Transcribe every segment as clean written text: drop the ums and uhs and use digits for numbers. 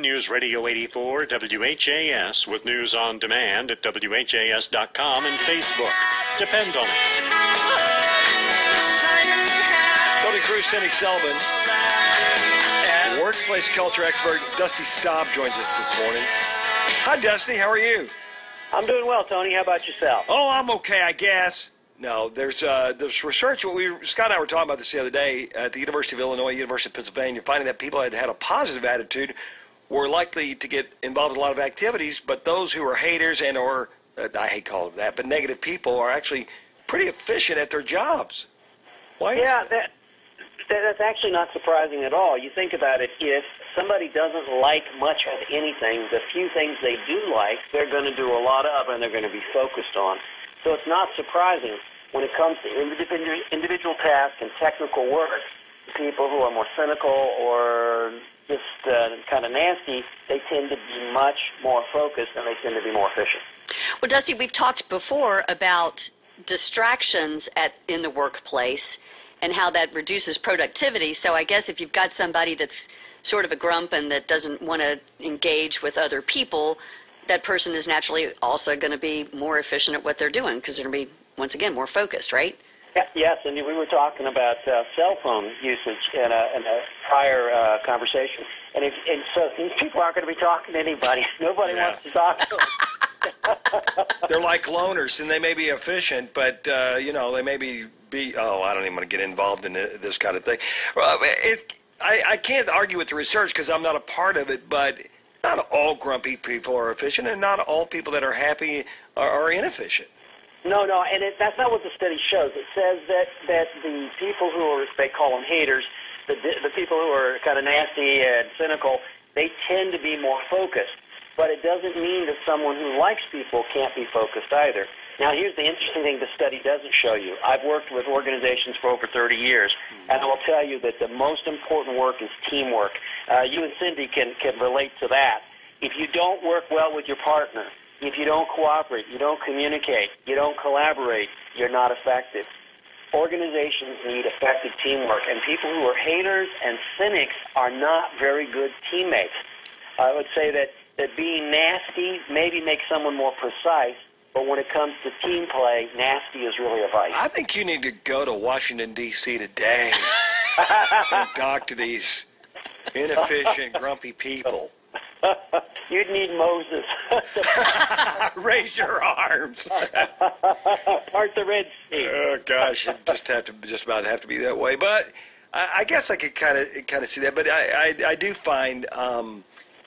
News Radio 84 WHAS with news on demand at WHAS.com and Facebook. Depend on it. Tony Cruz, Cindy Sullivan, and workplace culture expert Dusty Staub joins us this morning. Hi, Dusty. How are you? I'm doing well, Tony. How about yourself? Oh, I'm okay, I guess. No, there's research. Scott and I were talking about this the other day at the University of Illinois, University of Pennsylvania, finding that people that had a positive attitude were likely to get involved in a lot of activities, but those who are haters and or, I hate calling it that, but negative people are actually pretty efficient at their jobs. Why? Yeah, that's actually not surprising at all. You think about it, if somebody doesn't like much of anything, the few things they do like, they're going to do a lot of and they're going to be focused on. So it's not surprising when it comes to individual tasks and technical work, people who are more cynical or just kind of nasty, they tend to be much more focused and they tend to be more efficient. Well, Dusty, we've talked before about distractions in the workplace and how that reduces productivity. So I guess if you've got somebody that's sort of a grump and that doesn't want to engage with other people, that person is naturally also going to be more efficient at what they're doing because they're going to be, once again, more focused, right? Yes, and we were talking about cell phone usage in a prior conversation. And so these people aren't going to be talking to anybody. Nobody wants to talk to them. They're like loners, and they may be efficient, but, they may be I don't even want to get involved in this kind of thing. I can't argue with the research because I'm not a part of it, but not all grumpy people are efficient, and not all people that are happy are inefficient. No, and that's not what the study shows. It says that the people who are, they call them haters, the people who are kind of nasty and cynical, they tend to be more focused. But it doesn't mean that someone who likes people can't be focused either. Now, here's the interesting thing the study doesn't show you. I've worked with organizations for over 30 years, and I will tell you that the most important work is teamwork. You and Cindy can relate to that. If you don't work well with your partner, if you don't cooperate, you don't communicate, you don't collaborate, you're not effective. Organizations need effective teamwork, and people who are haters and cynics are not very good teammates. I would say that being nasty maybe makes someone more precise, but when it comes to team play, nasty is really a vice. I think you need to go to Washington, D.C. today and talk to these inefficient, grumpy people. You'd need Moses. Raise your arms. Part the Red Sea. Oh gosh, it just about have to be that way. But I guess I could kind of see that. But I do find a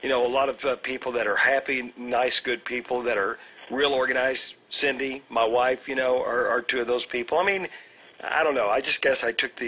lot of people that are happy, nice, good people that are real organized. Cindy, my wife, are two of those people. I mean, I don't know. I just guess I took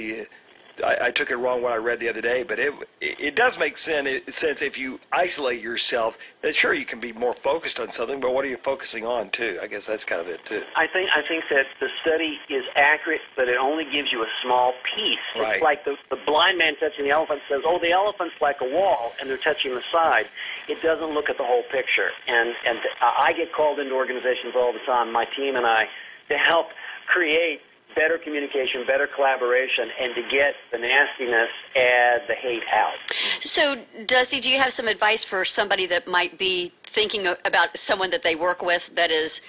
it wrong what I read the other day, but it does make sense if you isolate yourself. That sure, you can be more focused on something, but what are you focusing on too? I guess that's kind of it too. I think that the study is accurate, but it only gives you a small piece. Right. It's like the blind man touching the elephant says, "Oh, the elephant's like a wall," and they're touching the side. It doesn't look at the whole picture. And I get called into organizations all the time, my team and I, to help create better communication, better collaboration, and to get the nastiness and the hate out. So, Dusty, do you have some advice for somebody that might be thinking about someone that they work with that is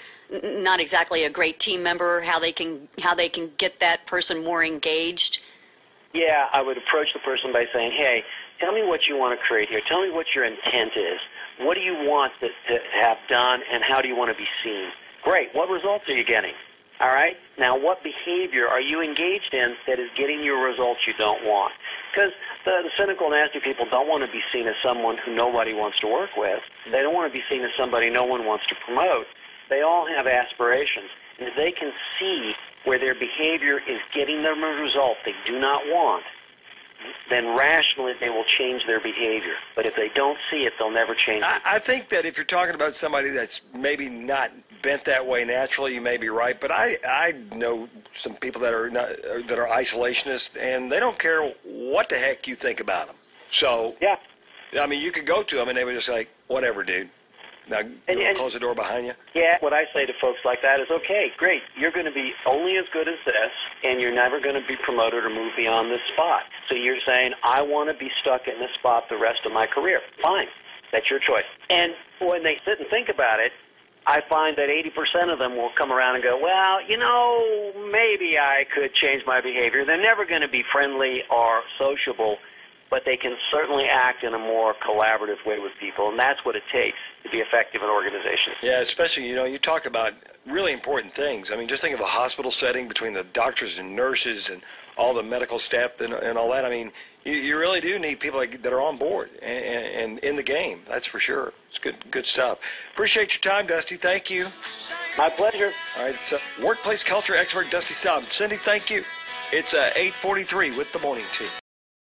not exactly a great team member, how they can get that person more engaged? Yeah, I would approach the person by saying, hey, tell me what you want to create here. Tell me what your intent is. What do you want to have done, and how do you want to be seen? Great. What results are you getting? All right? Now, what behavior are you engaged in that is getting you results you don't want? Because the cynical, nasty people don't want to be seen as someone who nobody wants to work with. They don't want to be seen as somebody no one wants to promote. They all have aspirations. And if they can see where their behavior is getting them a result they do not want, then rationally they will change their behavior. But if they don't see it, they'll never change it. I think that if you're talking about somebody that's maybe not bent that way naturally, you may be right. But I know some people that are isolationists, and they don't care what the heck you think about them. So, yeah. I mean, you could go to them, and they would just like, whatever, dude. Now, close the door behind you? Yeah, what I say to folks like that is, okay, great. You're going to be only as good as this, and you're never going to be promoted or move beyond this spot. So you're saying, I want to be stuck in this spot the rest of my career. Fine. That's your choice. And when they sit and think about it, I find that 80% of them will come around and go, well, maybe I could change my behavior. They're never going to be friendly or sociable, but they can certainly act in a more collaborative way with people, and that's what it takes to be effective in organizations. Yeah, especially, you talk about really important things. I mean, just think of a hospital setting between the doctors and nurses and all the medical staff and all that. I mean, you really do need people that are on board and in the game. That's for sure. It's good stuff. Appreciate your time, Dusty. Thank you. My pleasure. All right, it's workplace culture expert Dusty Staub. Cindy, thank you. It's 8:43 with the morning team.